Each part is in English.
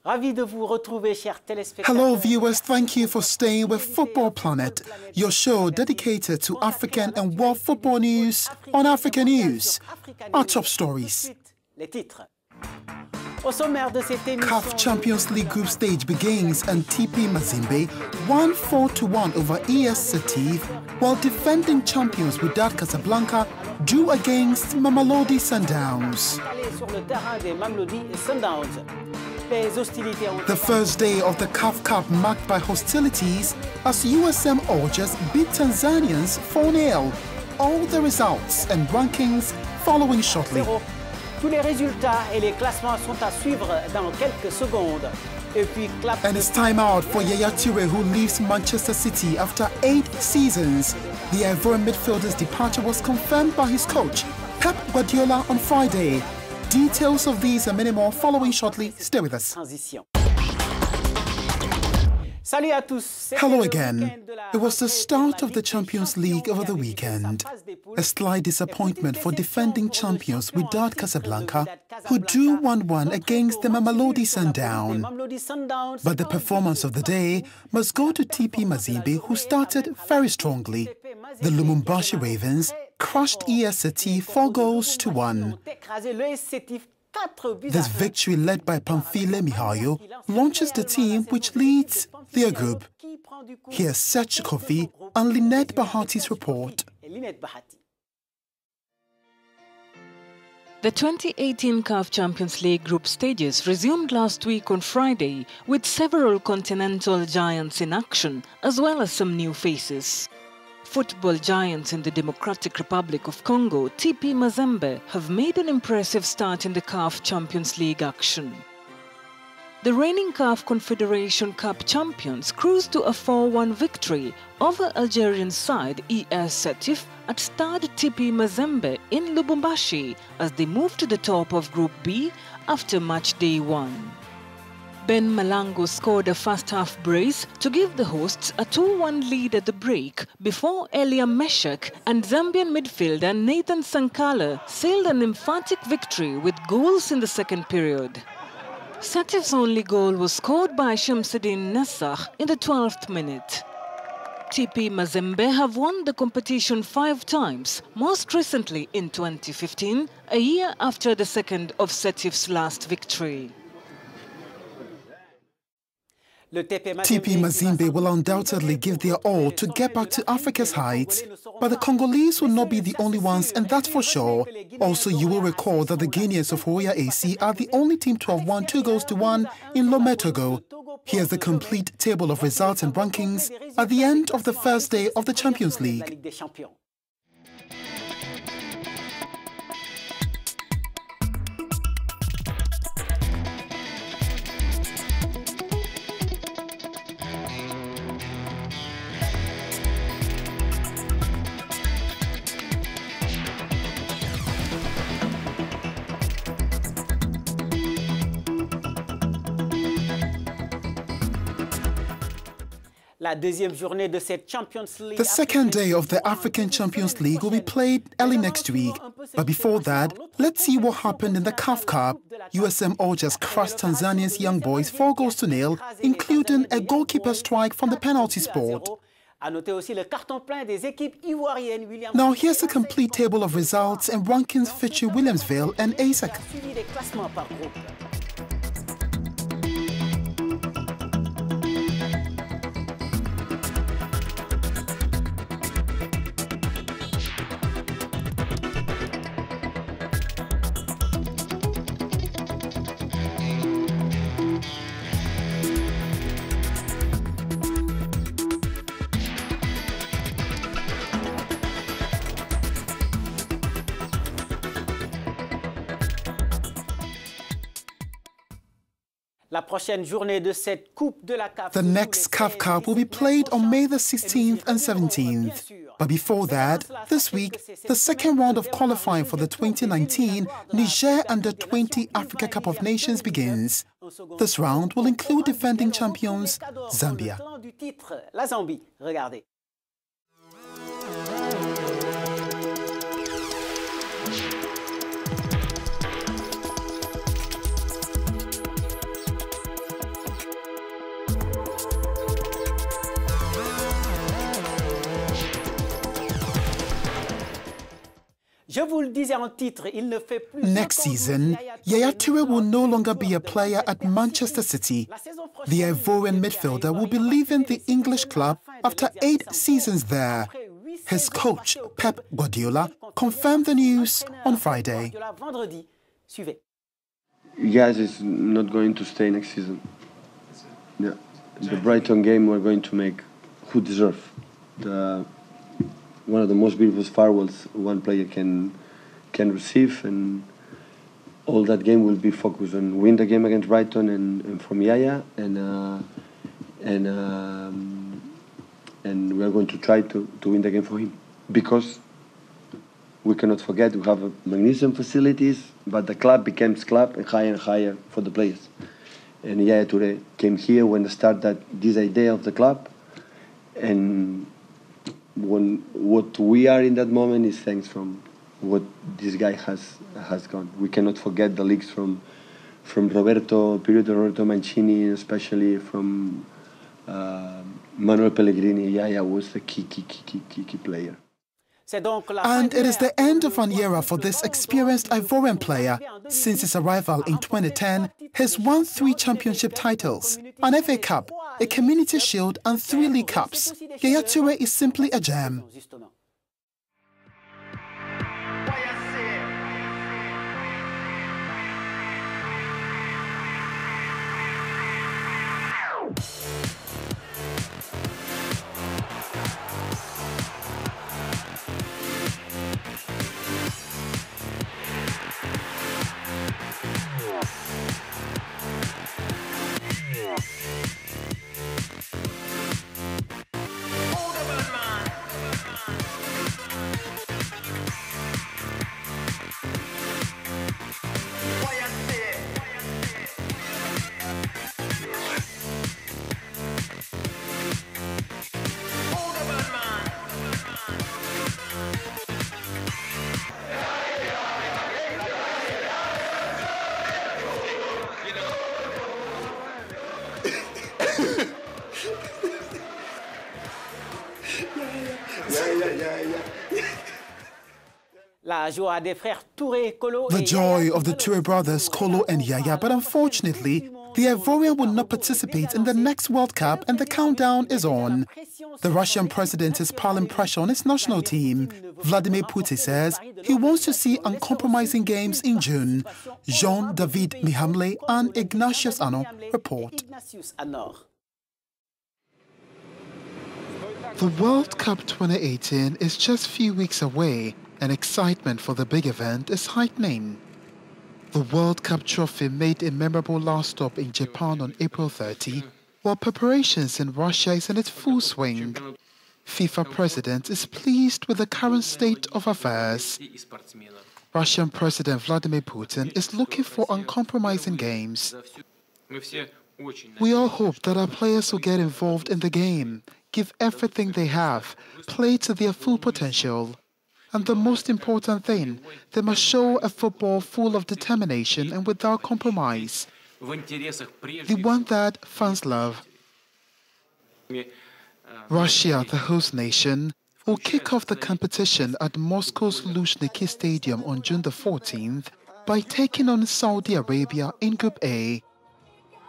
Ravi de vous retrouver, chers téléspectateurs. Hello viewers, thank you for staying with Football Planet, your show dedicated to African and world football news on Africanews. Our top stories. CAF Champions League group stage begins and TP Mazembe won 4-1 over ES Setif, while defending champions Wydad Casablanca drew against Mamelodi Sundowns. The first day of the CAF Cup marked by hostilities as USM Algers beat Tanzanians 4-0. All the results and rankings following shortly. Tous les résultats et les classements sont à suivre dans quelques secondes. And it's time out for Yaya Touré, who leaves Manchester City after 8 seasons. The Ivorian midfielder's departure was confirmed by his coach, Pep Guardiola, on Friday. Details of these and many more following shortly. Stay with us. Hello again. It was the start of the Champions League over the weekend. A slight disappointment for defending champions Wydad Casablanca, who drew 1-1 against the Mamelodi Sundowns. But the performance of the day must go to TP Mazembe, who started very strongly. The Lubumbashi Ravens crushed ES Setif 4-1. This victory, led by Pamphile Mihayo, launches the team which leads their group. Here's Serge Kofi and Lynette Bahati's report. The 2018 CAF Champions League group stages resumed last week on Friday, with several continental giants in action, as well as some new faces. Football giants in the Democratic Republic of Congo, TP Mazembe, have made an impressive start in the CAF Champions League action. The reigning CAF Confederation Cup champions cruised to a 4-1 victory over Algerian side ES Setif at Stade TP Mazembe in Lubumbashi as they moved to the top of Group B after match day 1. Ben Malango scored a first-half brace to give the hosts a 2-1 lead at the break before Elia Meshek and Zambian midfielder Nathan Sankala sailed an emphatic victory with goals in the second period. Setif's only goal was scored by Shamsuddin Nassar in the 12th minute. TP Mazembe have won the competition 5 times, most recently in 2015, a year after the second of Setif's last victory. TP Mazembe will undoubtedly give their all to get back to Africa's heights, but the Congolese will not be the only ones, and that's for sure. Also, you will recall that the Guineans of Roya AC are the only team to have won 2-1 in Lomé, Togo. Here's the complete table of results and rankings at the end of the first day of the Champions League. The second day of the African Champions League will be played early next week. But before that, let's see what happened in the CAF Cup. USM Algers crushed Tanzanians young boys 4-0, including a goalkeeper strike from the penalty spot. Now here's the complete table of results and rankings featuring Williamsville and ASEC. The next CAF Cup will be played on May the 16th and 17th. But before that, this week, the second round of qualifying for the 2019 Niger Under-20 Africa Cup of Nations begins. This round will include defending champions Zambia. Next season, Yaya Touré will no longer be a player at Manchester City. The Ivorian midfielder will be leaving the English club after 8 seasons there. His coach, Pep Guardiola, confirmed the news on Friday. Yes, is not going to stay next season. Yeah. The Brighton game we're going to make who deserve. One of the most beautiful farewells one player can receive, and all that game will be focused on win the game against Brighton and from Yaya, and we are going to try to win the game for him, because we cannot forget we have magnificent facilities, but the club becomes club and higher for the players. And Yaya Touré came here when they started this idea of the club, and what we are in that moment is thanks from what this guy has gone. We cannot forget the leagues from Roberto Mancini, especially from Manuel Pellegrini. Yaya was the key player. And it is the end of an era for this experienced Ivorian player. Since his arrival in 2010, he's won 3 championship titles, an FA Cup, a Community Shield and 3 League Cups. Yaya Touré is simply a gem. The joy of the Touré brothers, Kolo and Yaya, but unfortunately, the Ivorian will not participate in the next World Cup and the countdown is on. The Russian president is piling pressure on his national team. Vladimir Putin says he wants to see uncompromising games in June. Jean-David Mihamle and Ignatius Ano report. The World Cup 2018 is just a few weeks away, and excitement for the big event is heightening. The World Cup trophy made a memorable last stop in Japan on April 30, while preparations in Russia is in its full swing. FIFA president is pleased with the current state of affairs. Russian President Vladimir Putin is looking for uncompromising games. We all hope that our players will get involved in the game, give everything they have, play to their full potential. And the most important thing, they must show a football full of determination and without compromise. The one that fans love. Russia, the host nation, will kick off the competition at Moscow's Luzhniki Stadium on June the 14th by taking on Saudi Arabia in Group A.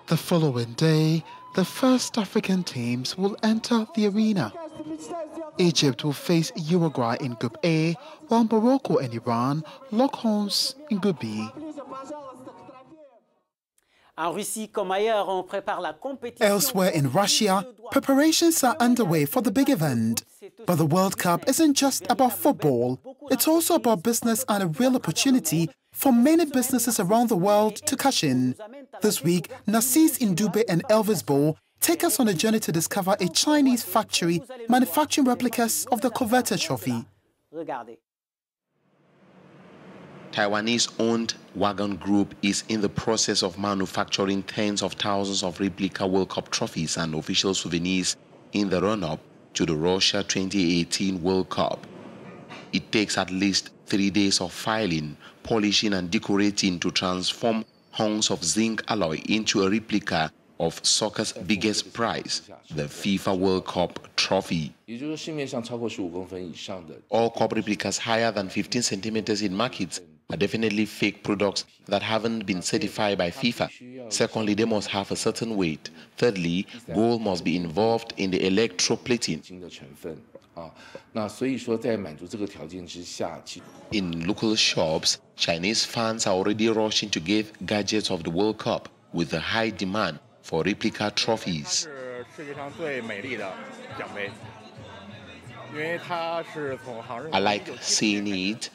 The following day, the first African teams will enter the arena. Egypt will face Uruguay in Group A, while Morocco and Iran lock horns in Group B. Elsewhere in Russia, preparations are underway for the big event. But the World Cup isn't just about football. It's also about business and a real opportunity for many businesses around the world to cash in. This week, Narcisse Ndube and Elvis Bo take us on a journey to discover a Chinese factory manufacturing replicas of the coveted trophy. Taiwanese-owned Wagon Group is in the process of manufacturing tens of thousands of replica World Cup trophies and official souvenirs in the run-up to the Russia 2018 World Cup. It takes at least 3 days of filing, polishing and decorating to transform hunks of zinc alloy into a replica of soccer's biggest prize, the FIFA World Cup trophy. All cup replicas higher than 15 centimeters in markets are definitely fake products that haven't been certified by FIFA. Secondly, they must have a certain weight. Thirdly, gold must be involved in the electroplating. In local shops, Chinese fans are already rushing to get gadgets of the World Cup with a high demand for replica trophies. I like seeing it,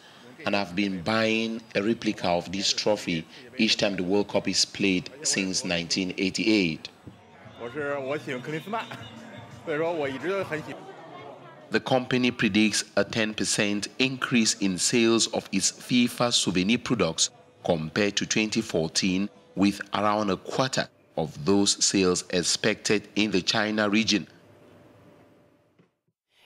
and I've been buying a replica of this trophy each time the World Cup is played since 1988. The company predicts a 10% increase in sales of its FIFA souvenir products compared to 2014, with around a quarter of those sales expected in the China region.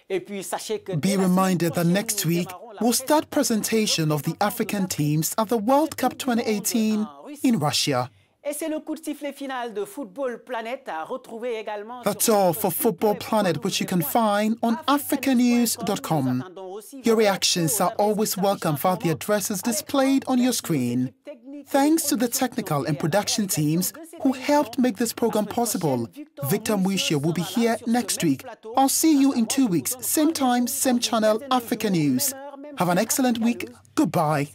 Be reminded that next week we'll start presentation of the African teams at the World Cup 2018 in Russia. That's all for Football Planet, which you can find on Africanews.com. Your reactions are always welcome via the addresses displayed on your screen. Thanks to the technical and production teams who helped make this program possible. Victor Mwisho will be here next week. I'll see you in 2 weeks, same time, same channel, Africa News. Have an excellent week. Goodbye.